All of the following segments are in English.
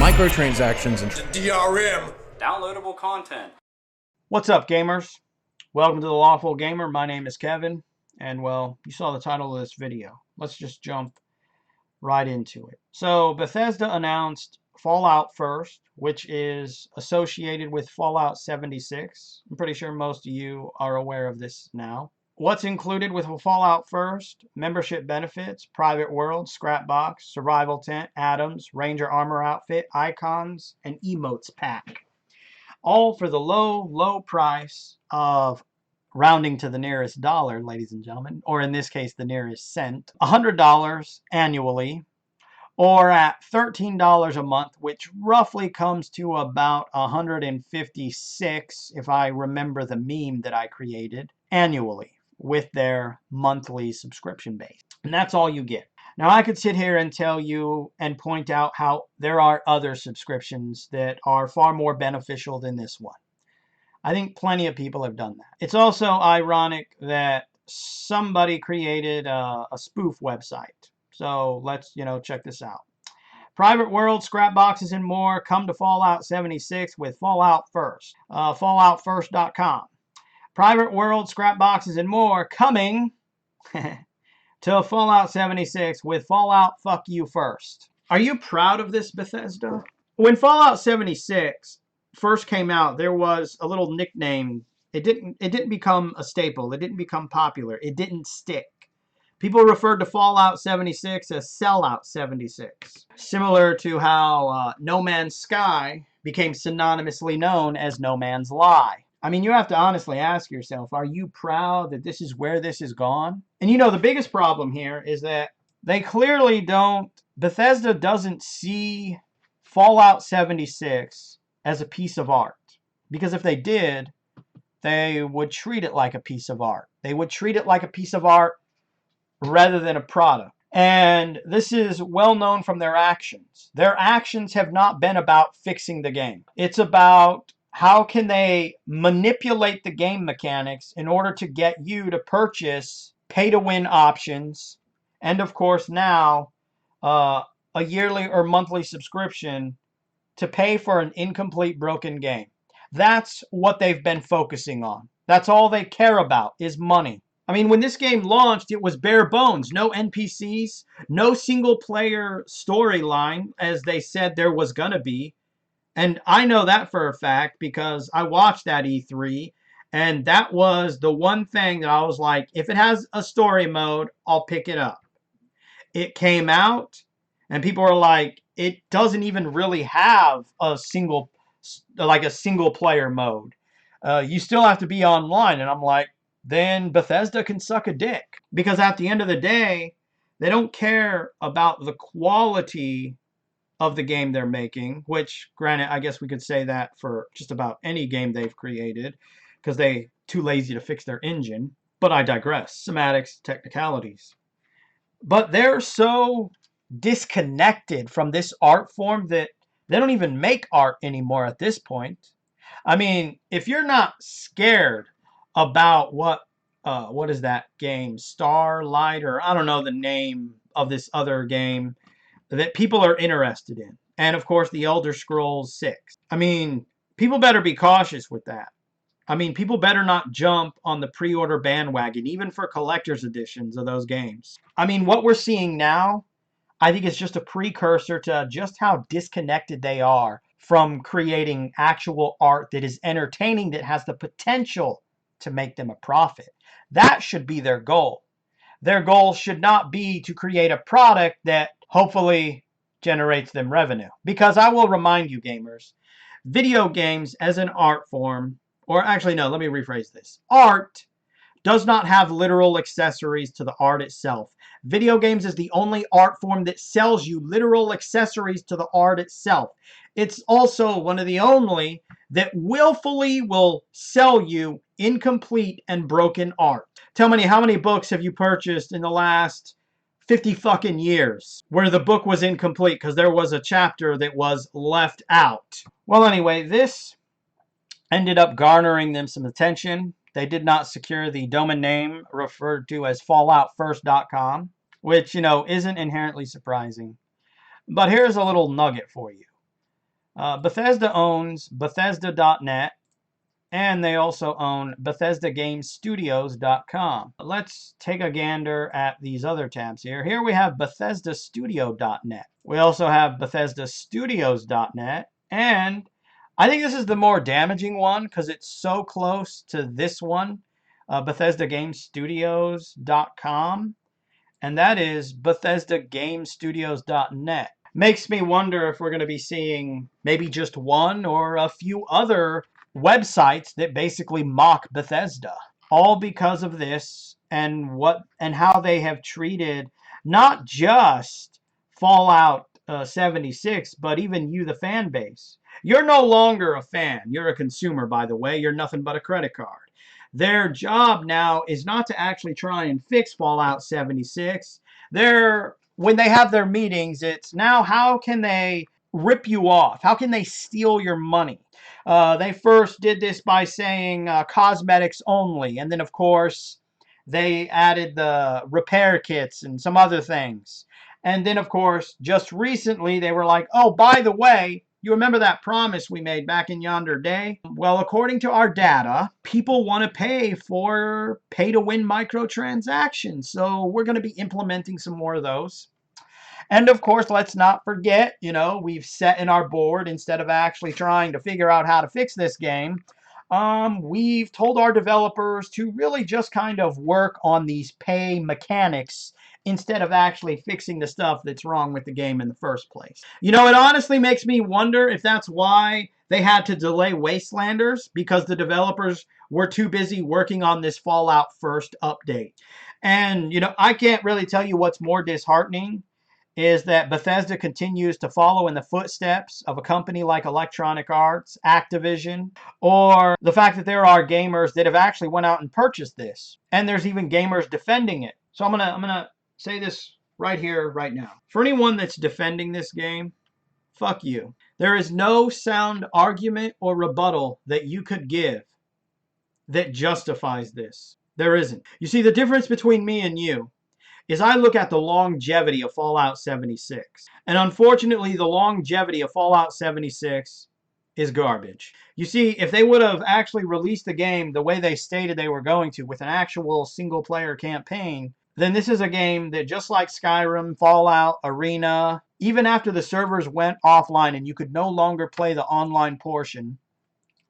microtransactions, and DRM. Downloadable content. What's up, gamers? Welcome to the Lawful Gamer. My name is Kevin, and well, you saw the title of this video. Let's just jump right into it. So Bethesda announced Fallout First, which is associated with Fallout 76. I'm pretty sure most of you are aware of this now. What's included with Fallout First? Membership benefits, private world, scrap box, survival tent, atoms, ranger armor outfit, icons, and emotes pack. All for the low price of, rounding to the nearest dollar, ladies and gentlemen, or in this case, the nearest cent, $100 annually, or at $13 a month, which roughly comes to about $156, if I remember the meme that I created, annually, with their monthly subscription base. And that's all you get. Now, I could sit here and tell you and point out how there are other subscriptions that are far more beneficial than this one. I think plenty of people have done that. It's also ironic that somebody created a spoof website. So let's, check this out. Private world, scrap boxes, and more. Come to Fallout 76 with Fallout First. FalloutFirst.com. Private world, scrap boxes, and more coming to Fallout 76 with Fallout Fuck You First. Are you proud of this, Bethesda? When Fallout 76 first came out, there was a little nickname. It didn't become a staple. It didn't become popular. It didn't stick. People referred to Fallout 76 as Sellout 76. Similar to how No Man's Sky became synonymously known as No Man's Lie. I mean, you have to honestly ask yourself, are you proud that this is where this has gone? And the biggest problem here is that they clearly don't, Bethesda doesn't see Fallout 76 as a piece of art. Because if they did, they would treat it like a piece of art. They would treat it like a piece of art rather than a product. And this is well known from their actions. Their actions have not been about fixing the game. It's about how can they manipulate the game mechanics in order to get you to purchase pay-to-win options, and of course now a yearly or monthly subscription to pay for an incomplete, broken game. That's what they've been focusing on. That's all they care about is money. I mean, when this game launched, it was bare bones. No NPCs, no single-player storyline, as they said there was going to be. And I know that for a fact because I watched that E3, and that was the one thing that I was like, if it has a story mode, I'll pick it up. It came out, and people were like, it doesn't even really have a single player mode. You still have to be online. And I'm like, then Bethesda can suck a dick. Because at the end of the day, they don't care about the quality of the game they're making, which, granted, I guess we could say that for just about any game they've created, because they're too lazy to fix their engine. But I digress. Semantics, technicalities. But they're so disconnected from this art form that they don't even make art anymore at this point. I mean, if you're not scared about what is that game? Starlight, or I don't know the name of this other game that people are interested in. And of course, the Elder Scrolls 6. I mean, people better be cautious with that. I mean, people better not jump on the pre-order bandwagon, even for collector's editions of those games. I mean, what we're seeing now, I think is just a precursor to just how disconnected they are from creating actual art that is entertaining, that has the potential to make them a profit. That should be their goal. Their goal should not be to create a product that hopefully generates them revenue. Because I will remind you, gamers, video games as an art form, or actually no, let me rephrase this. Art does not have literal accessories to the art itself. Video games is the only art form that sells you literal accessories to the art itself. It's also one of the only that willfully will sell you incomplete and broken art. Tell me, how many books have you purchased in the last 50 fucking years where the book was incomplete because there was a chapter that was left out? Well, anyway, this ended up garnering them some attention. They did not secure the domain name referred to as FalloutFirst.com, which, isn't inherently surprising. But here's a little nugget for you. Bethesda owns Bethesda.net, and they also own BethesdaGameStudios.com. Let's take a gander at these other tabs here. Here we have BethesdaStudio.net. We also have BethesdaStudios.net, and I think this is the more damaging one because it's so close to this one, BethesdaGameStudios.com, and that is BethesdaGameStudios.net. Makes me wonder if we're going to be seeing maybe just one or a few other websites that basically mock Bethesda, all because of this and how they have treated not just Fallout 76, but even you, the fan base. You're no longer a fan. You're a consumer, by the way. You're nothing but a credit card. Their job now is not to actually try and fix Fallout 76. When they have their meetings, it's now how can they rip you off? How can they steal your money? They first did this by saying cosmetics only, and then of course they added the repair kits and some other things. And then of course just recently they were like, oh, by the way, you remember that promise we made back in yonder day? Well, according to our data, people want to pay for pay-to-win microtransactions. So we're going to be implementing some more of those. And of course, let's not forget, we've set in our board, instead of actually trying to figure out how to fix this game, we've told our developers to really just kind of work on these pay mechanics instead of actually fixing the stuff that's wrong with the game in the first place. It honestly makes me wonder if that's why they had to delay Wastelanders, because the developers were too busy working on this Fallout First update. And, I can't really tell you what's more disheartening is that Bethesda continues to follow in the footsteps of a company like Electronic Arts, Activision, or the fact that there are gamers that have actually went out and purchased this. And there's even gamers defending it. So I'm gonna say this right here, right now. For anyone that's defending this game, fuck you. There is no sound argument or rebuttal that you could give that justifies this. There isn't. You see, the difference between me and you is I look at the longevity of Fallout 76. And unfortunately, the longevity of Fallout 76 is garbage. You see, if they would have actually released the game the way they stated they were going to, with an actual single-player campaign, then this is a game that, just like Skyrim, Fallout, Arena, even after the servers went offline and you could no longer play the online portion,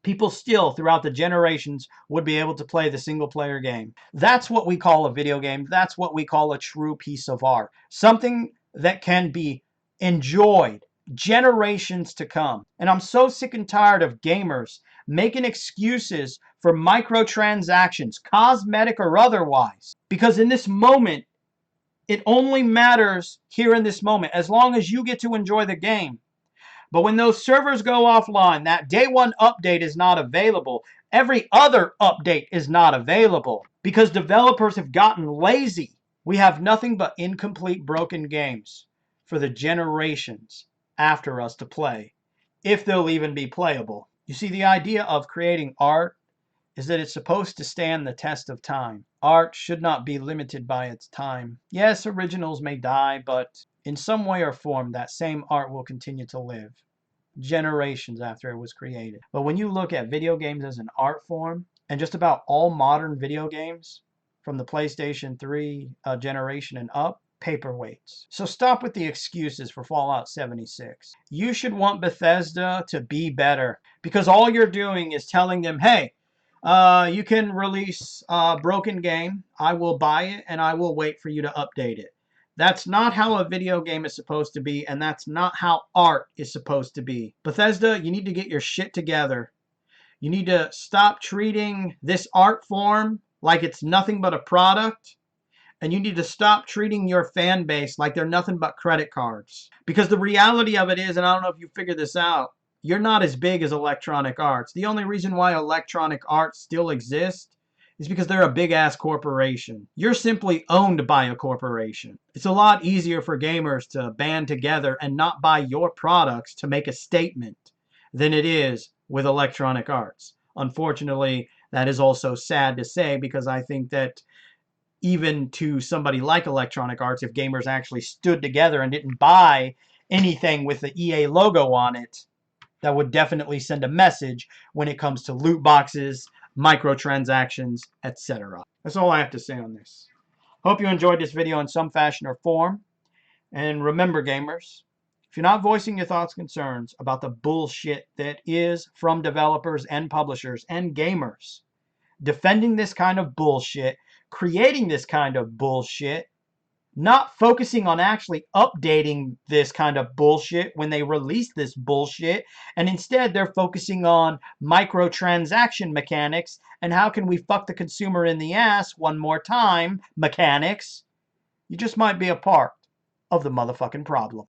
people still, throughout the generations, would be able to play the single-player game. That's what we call a video game. That's what we call a true piece of art. Something that can be enjoyed generations to come. And I'm so sick and tired of gamers making excuses for microtransactions, cosmetic or otherwise. Because in this moment, it only matters here in this moment. As long as you get to enjoy the game, but when those servers go offline, that day one update is not available. Every other update is not available because developers have gotten lazy. We have nothing but incomplete, broken games for the generations after us to play, if they'll even be playable. You see, the idea of creating art is that it's supposed to stand the test of time. Art should not be limited by its time. Yes, originals may die, but in some way or form, that same art will continue to live generations after it was created. But when you look at video games as an art form, and just about all modern video games, from the PlayStation 3 generation and up, paperweights. So stop with the excuses for Fallout 76. You should want Bethesda to be better, because all you're doing is telling them, hey, you can release a broken game, I will buy it, and I will wait for you to update it. That's not how a video game is supposed to be, and that's not how art is supposed to be. Bethesda, you need to get your shit together. You need to stop treating this art form like it's nothing but a product, and you need to stop treating your fan base like they're nothing but credit cards. Because the reality of it is, and I don't know if you figured this out, you're not as big as Electronic Arts. The only reason why Electronic Arts still exists is because they're a big-ass corporation. You're simply owned by a corporation. It's a lot easier for gamers to band together and not buy your products to make a statement than it is with Electronic Arts. Unfortunately, that is also sad to say, because I think that even to somebody like Electronic Arts, if gamers actually stood together and didn't buy anything with the EA logo on it, that would definitely send a message when it comes to loot boxes, microtransactions, etc. That's all I have to say on this. Hope you enjoyed this video in some fashion or form. And remember, gamers, if you're not voicing your thoughts and concerns about the bullshit that is from developers and publishers and gamers, defending this kind of bullshit, creating this kind of bullshit, not focusing on actually updating this kind of bullshit when they release this bullshit, and instead they're focusing on microtransaction mechanics and how can we fuck the consumer in the ass one more time mechanics, you just might be a part of the motherfucking problem.